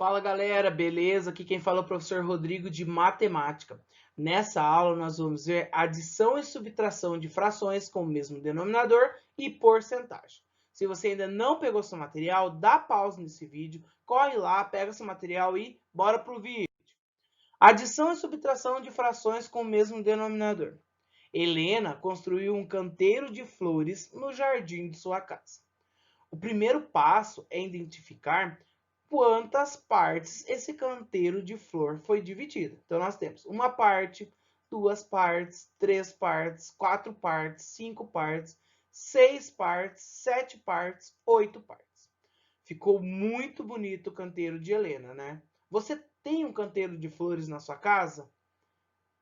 Fala galera, beleza? Aqui quem fala é o professor Rodrigo de Matemática. Nessa aula nós vamos ver adição e subtração de frações com o mesmo denominador e porcentagem. Se você ainda não pegou seu material, dá pausa nesse vídeo, corre lá, pega seu material e bora pro vídeo. Adição e subtração de frações com o mesmo denominador. Helena construiu um canteiro de flores no jardim de sua casa. O primeiro passo é identificar quantas partes esse canteiro de flor foi dividido. Então, nós temos uma parte, duas partes, três partes, quatro partes, cinco partes, seis partes, sete partes, oito partes. Ficou muito bonito o canteiro de Helena, né? Você tem um canteiro de flores na sua casa?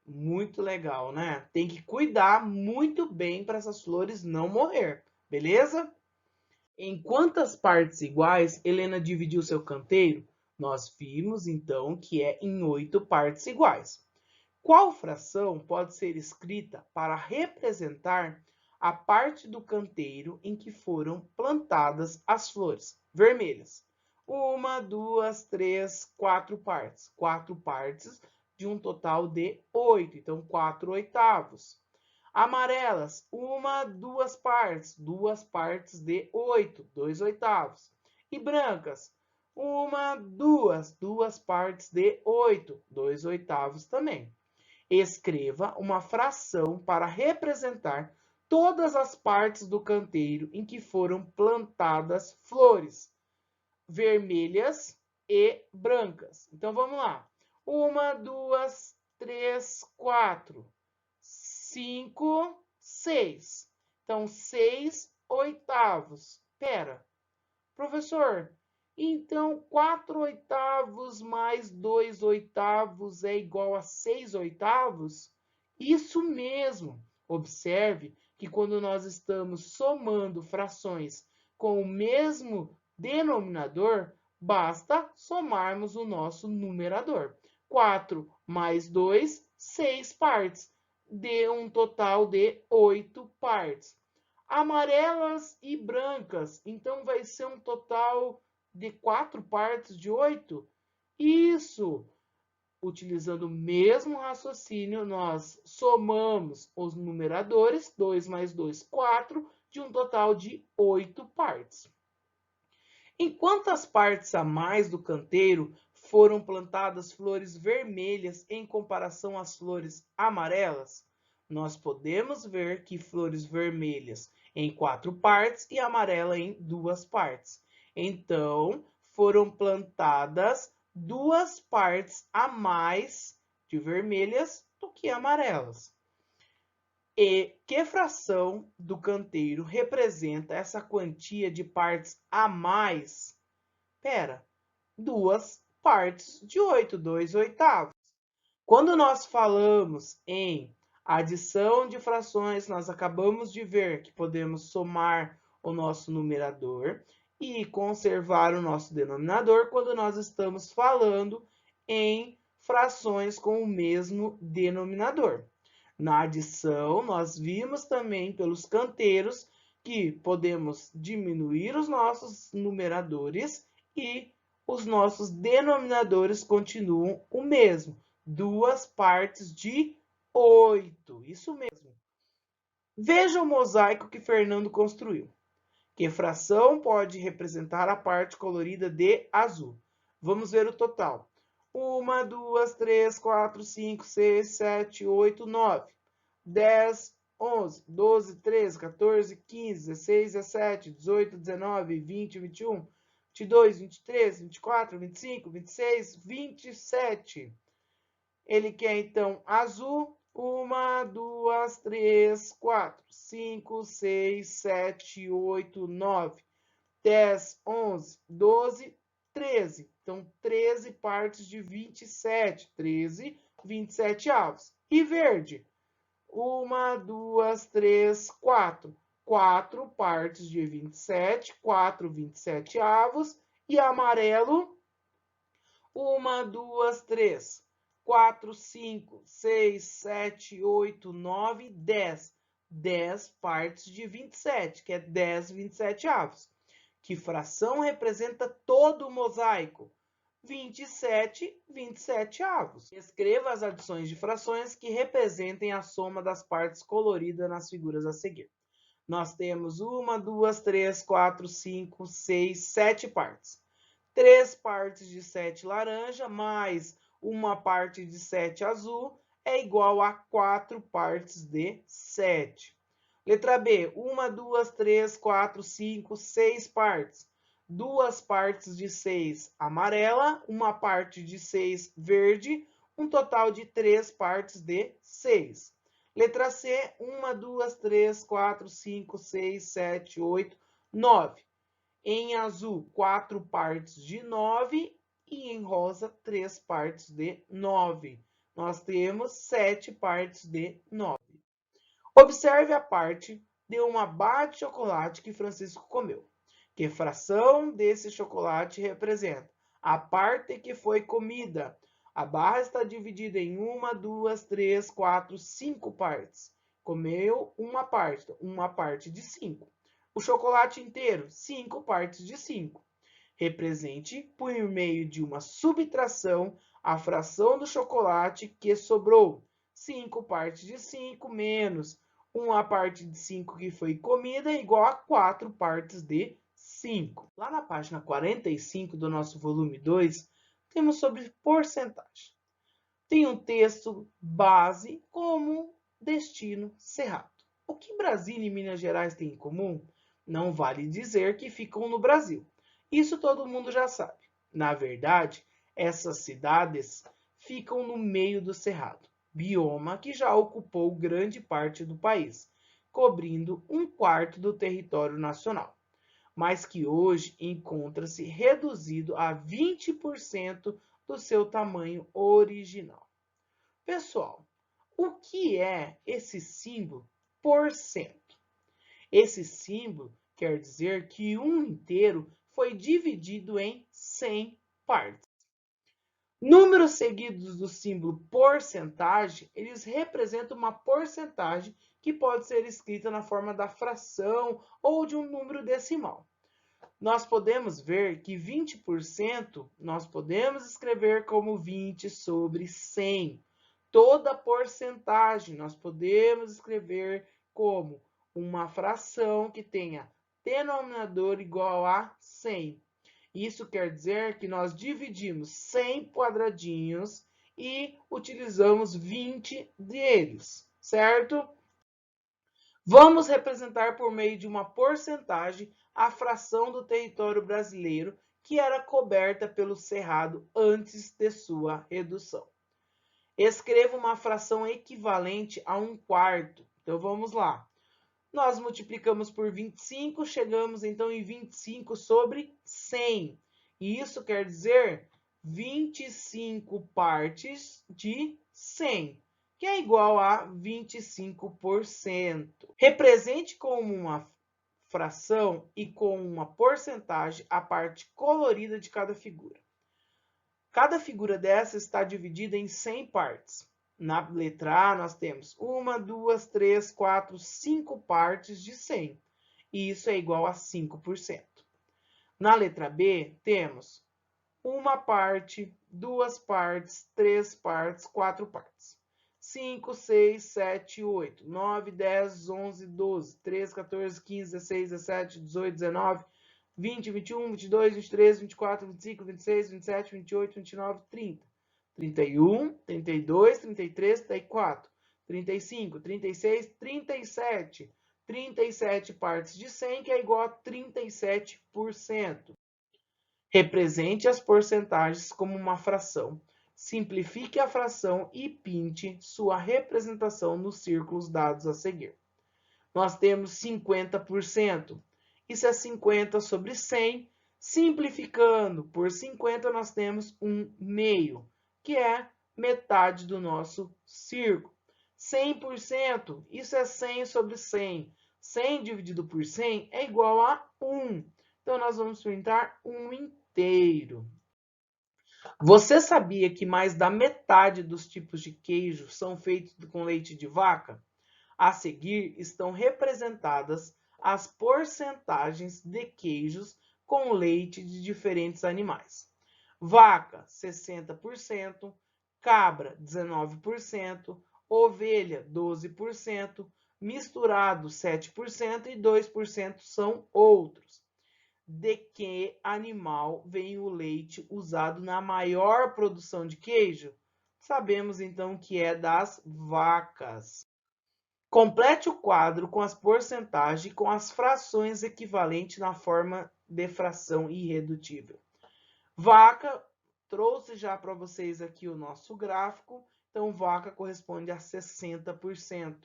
Muito legal, né? Tem que cuidar muito bem para essas flores não morrer, beleza? Em quantas partes iguais Helena dividiu seu canteiro? Nós vimos, então, que é em 8 partes iguais. Qual fração pode ser escrita para representar a parte do canteiro em que foram plantadas as flores vermelhas? Uma, duas, três, quatro partes. Quatro partes de um total de 8, então 4 oitavos. Amarelas, uma, duas partes de 8, 2 oitavos. E brancas, uma, duas partes de 8, 2 oitavos também. Escreva uma fração para representar todas as partes do canteiro em que foram plantadas flores vermelhas e brancas. Então, vamos lá. Uma, duas, três, quatro. 5, 6. Então, 6 oitavos. Pera, professor, então 4 oitavos mais 2 oitavos é igual a 6 oitavos? Isso mesmo. Observe que quando nós estamos somando frações com o mesmo denominador, basta somarmos o nosso numerador. 4 mais 2, 6 partes de um total de 8 partes. Amarelas e brancas, então vai ser um total de 4 partes de 8? Isso! Utilizando o mesmo raciocínio, nós somamos os numeradores, 2 mais 2, 4, de um total de 8 partes. Em quantas partes a mais do canteiro foram plantadas flores vermelhas em comparação às flores amarelas? Nós podemos ver que flores vermelhas em 4 partes e amarela em 2 partes. Então, foram plantadas 2 partes a mais de vermelhas do que amarelas. E que fração do canteiro representa essa quantia de partes a mais? Pera, 2 partes de 8, 2 oitavos. Quando nós falamos em adição de frações, nós acabamos de ver que podemos somar o nosso numerador e conservar o nosso denominador quando nós estamos falando em frações com o mesmo denominador. Na adição, nós vimos também pelos canteiros que podemos diminuir os nossos numeradores e os nossos denominadores continuam o mesmo. 2 partes de 8. Isso mesmo. Veja o mosaico que Fernando construiu. Que fração pode representar a parte colorida de azul? Vamos ver o total. 1, 2, 3, 4, 5, 6, 7, 8, 9, 10, 11, 12, 13, 14, 15, 16, 17, 18, 19, 20, 21, 22, 23, 24, 25, 26, 27. Ele quer, então, azul. 1, 2, 3, 4, 5, 6, 7, 8, 9, 10, 11, 12, 13. Então, 13 partes de 27. 13, 27 avos. E verde? 1, 2, 3, 4. 4 partes de 27. 4, 27 avos. E amarelo? 1, 2, 3, 4, 5, 6, 7, 8, 9, 10. 10 partes de 27, que é 10 27avos. Que fração representa todo o mosaico? 27 27avos. Escreva as adições de frações que representem a soma das partes coloridas nas figuras a seguir. Nós temos 1, 2, 3, 4, 5, 6, 7 partes. 3 partes de 7 laranja mais uma parte de 7 azul é igual a 4 partes de 7. Letra B, 1, 2, 3, 4, 5, 6 partes. 2 partes de 6 amarela, uma parte de 6 verde, um total de 3 partes de 6. Letra C, 1, 2, 3, 4, 5, 6, 7, 8, 9. Em azul, 4 partes de 9 e em rosa, 3 partes de 9. Nós temos 7 partes de 9. Observe a parte de uma barra de chocolate que Francisco comeu. Que fração desse chocolate representa? A parte que foi comida. A barra está dividida em 1, 2, 3, 4, 5 partes. Comeu uma parte de 5. O chocolate inteiro, 5 partes de 5. Represente, por meio de uma subtração, a fração do chocolate que sobrou. 5 partes de 5 menos uma parte de 5 que foi comida é igual a 4 partes de 5. Lá na página 45 do nosso volume 2, temos sobre porcentagem. Tem um texto base como destino Cerrado. O que Brasília e Minas Gerais têm em comum? Não vale dizer que ficam no Brasil. Isso todo mundo já sabe. Na verdade, essas cidades ficam no meio do Cerrado, bioma que já ocupou grande parte do país, cobrindo 1/4 do território nacional, mas que hoje encontra-se reduzido a 20% do seu tamanho original. Pessoal, o que é esse símbolo porcento? Esse símbolo quer dizer que um inteiro foi dividido em 100 partes. Números seguidos do símbolo porcentagem, eles representam uma porcentagem que pode ser escrita na forma da fração ou de um número decimal. Nós podemos ver que 20% nós podemos escrever como 20 sobre 100. Toda porcentagem nós podemos escrever como uma fração que tenha denominador igual a 100. Isso quer dizer que nós dividimos 100 quadradinhos e utilizamos 20 deles, certo? Vamos representar por meio de uma porcentagem a fração do território brasileiro que era coberta pelo cerrado antes de sua redução. Escreva uma fração equivalente a 1/4. Então, vamos lá. Nós multiplicamos por 25, chegamos então em 25 sobre 100. E isso quer dizer 25 partes de 100, que é igual a 25%. Represente como uma fração e com uma porcentagem a parte colorida de cada figura. Cada figura dessa está dividida em 100 partes. Na letra A, nós temos 1, 2, 3, 4, 5 partes de 100. E isso é igual a 5%. Na letra B, temos uma parte, 2 partes, 3 partes, 4 partes. 5, 6, 7, 8, 9, 10, 11, 12, 13, 14, 15, 16, 17, 18, 19, 20, 21, 22, 23, 24, 25, 26, 27, 28, 29, 30. 31, 32, 33, 34, 35, 36, 37. 37 partes de 100, que é igual a 37%. Represente as porcentagens como uma fração. Simplifique a fração e pinte sua representação nos círculos dados a seguir. Nós temos 50%. Isso é 50 sobre 100. Simplificando por 50, nós temos 1/2, que é metade do nosso círculo. 100%, isso é 100 sobre 100. 100 dividido por 100 é igual a 1. Então, nós vamos pintar 1 inteiro. Você sabia que mais da metade dos tipos de queijo são feitos com leite de vaca? A seguir estão representadas as porcentagens de queijos com leite de diferentes animais. Vaca, 60%, cabra, 19%, ovelha, 12%, misturado, 7% e 2% são outros. De que animal vem o leite usado na maior produção de queijo? Sabemos então que é das vacas. Complete o quadro com as porcentagens e com as frações equivalentes na forma de fração irredutível. Vaca, trouxe já para vocês aqui o nosso gráfico, então vaca corresponde a 60%.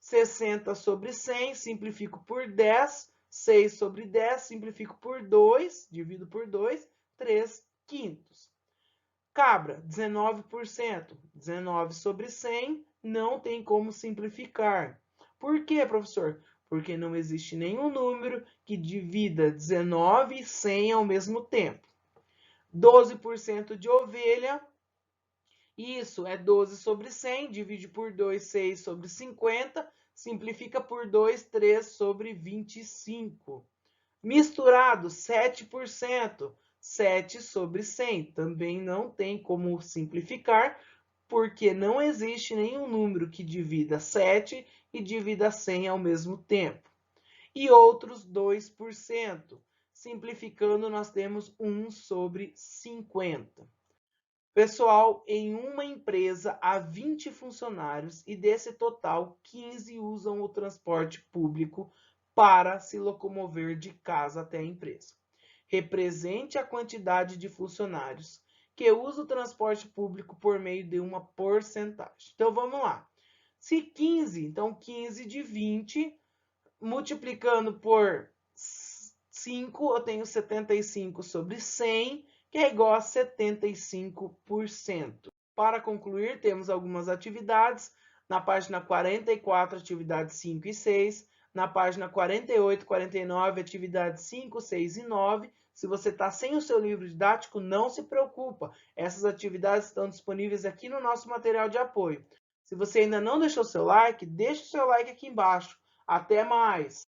60 sobre 100, simplifico por 10, 6 sobre 10, simplifico por 2, divido por 2, 3 quintos. Cabra, 19%, 19 sobre 100, não tem como simplificar. Por quê, professor? Porque não existe nenhum número que divida 19 e 100 ao mesmo tempo. 12% de ovelha, isso é 12 sobre 100, divide por 2, 6 sobre 50, simplifica por 2, 3 sobre 25. Misturado, 7%, 7 sobre 100, também não tem como simplificar, porque não existe nenhum número que divida 7 e divida 100 ao mesmo tempo. E outros 2%. Simplificando, nós temos 1 sobre 50. Pessoal, em uma empresa há 20 funcionários e desse total, 15 usam o transporte público para se locomover de casa até a empresa. Represente a quantidade de funcionários que usam o transporte público por meio de uma porcentagem. Então, vamos lá. Se 15, então 15 de 20, multiplicando por 5, eu tenho 75 sobre 100, que é igual a 75%. Para concluir, temos algumas atividades. Na página 44, atividades 5 e 6. Na página 48, 49, atividades 5, 6 e 9. Se você está sem o seu livro didático, não se preocupa. Essas atividades estão disponíveis aqui no nosso material de apoio. Se você ainda não deixou seu like, deixe o seu like aqui embaixo. Até mais!